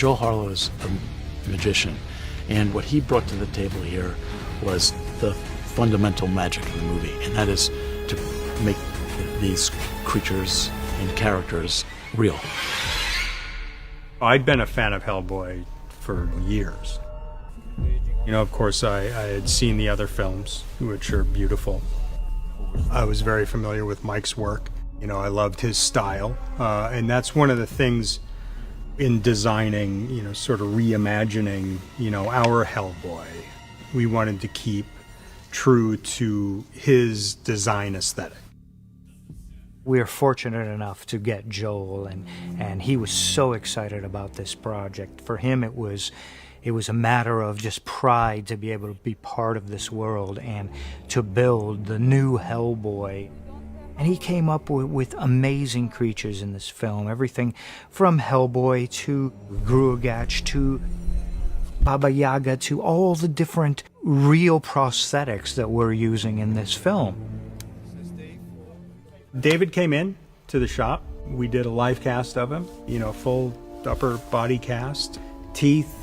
Joel Harlow is a magician, and what he brought to the table here was the fundamental magic of the movie, and that is to make these creatures and characters real. I'd been a fan of Hellboy for years. You know, of course, I had seen the other films, which are beautiful. I was very familiar with Mike's work. You know, I loved his style, and that's one of the things in designing, you know, sort of reimagining, you know, our Hellboy. We wanted to keep true to his design aesthetic. We were fortunate enough to get Joel, and he was so excited about this project. For him, it was a matter of just pride to be able to be part of this world and to build the new Hellboy. And he came up with amazing creatures in this film, everything from Hellboy to Grugach to Baba Yaga to all the different real prosthetics that we're using in this film. David came in to the shop. We did a live cast of him, you know, full upper body cast, teeth,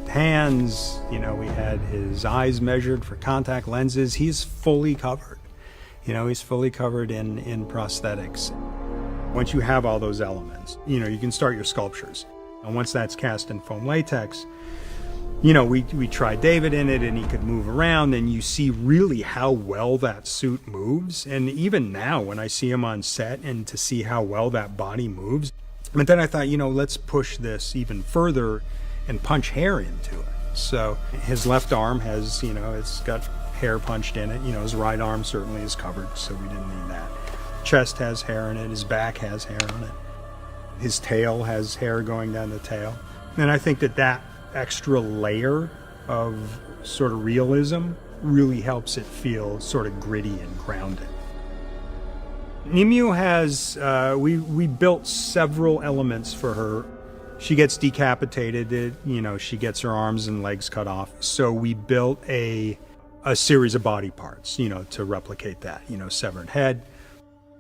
hands, you know, we had his eyes measured for contact lenses. He's fully covered. You know, he's fully covered in prosthetics. Once you have all those elements, you know, you can start your sculptures. And once that's cast in foam latex, you know, we tried David in it and he could move around, and you see really how well that suit moves. And even now when I see him on set and to see how well that body moves. But then I thought, you know, let's push this even further and punch hair into it. So his left arm has, you know, it's got hair punched in it. You know, his right arm certainly is covered, so we didn't need that. Chest has hair in it, his back has hair on it. His tail has hair going down the tail. And I think that extra layer of sort of realism really helps it feel sort of gritty and grounded. Nimu has, we built several elements for her. She gets decapitated, you know, she gets her arms and legs cut off. So we built a series of body parts, you know, to replicate that. You know, severed head,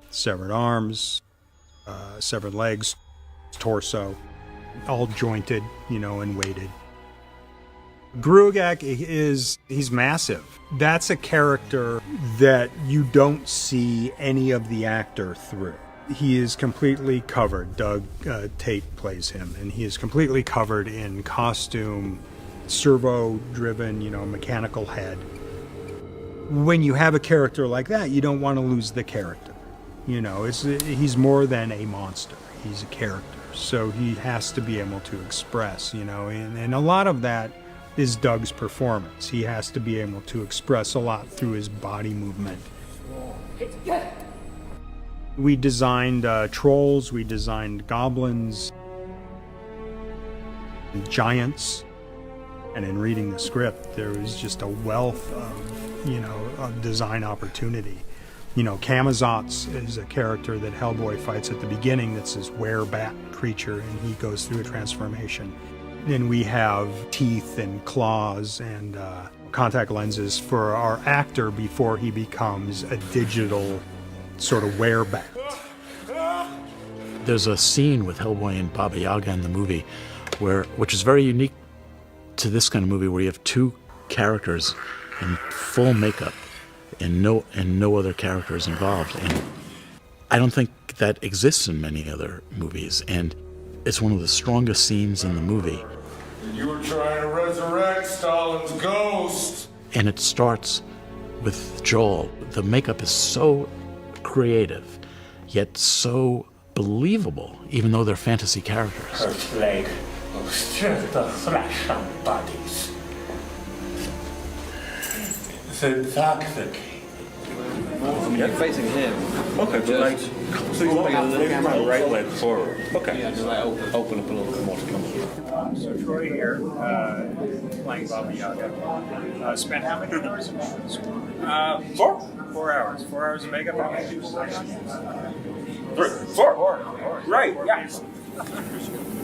severed arms, severed legs, torso, all jointed, you know, and weighted. Grugach he's massive. That's a character that you don't see any of the actor through. He is completely covered. Doug Tate plays him, and he is completely covered in costume, servo-driven, you know, mechanical head. When you have a character like that, you don't want to lose the character. You know, he's more than a monster. He's a character. So he has to be able to express, you know, and a lot of that is Doug's performance. He has to be able to express a lot through his body movement. We designed trolls, we designed goblins, giants, and in reading the script, there was just a wealth of, you know, of design opportunity. You know, Camazotz is a character that Hellboy fights at the beginning that's this werebat creature, and he goes through a transformation. And we have teeth and claws and contact lenses for our actor before he becomes a digital sort of werebat. There's a scene with Hellboy and Baba Yaga in the movie which is very unique to this kind of movie, where you have two characters in full makeup and no other characters involved. And I don't think that exists in many other movies, and it's one of the strongest scenes in the movie. You were trying to resurrect Stalin's ghost. And it starts with Joel. The makeup is so creative, yet so believable, even though they're fantasy characters. Her blade will strip the flesh on bodies. Syntaxic. Yeah, facing him. Okay, great. So you want to right leg forward. Okay. Yeah, just like open up a little bit more to come. So Troy here, playing Baba Yaga. Spent how many hours in shooting? 4 hours. 4 hours of makeup. How many Four. Right, yes.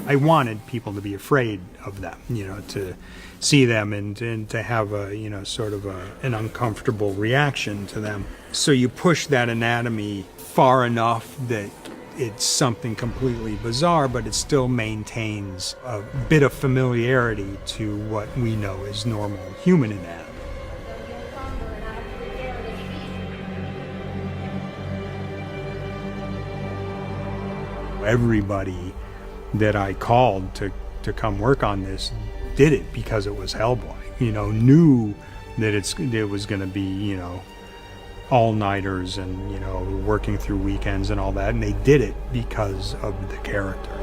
I wanted people to be afraid of them, you know, to see them and to have a, you know, sort of an uncomfortable reaction to them. So you push that anatomy far enough that It's something completely bizarre, but it still maintains a bit of familiarity to what we know as normal human anatomy. Everybody that I called to come work on this did it because it was Hellboy. Knew that it was going to be, all-nighters and, working through weekends and all that, and they did it because of the character.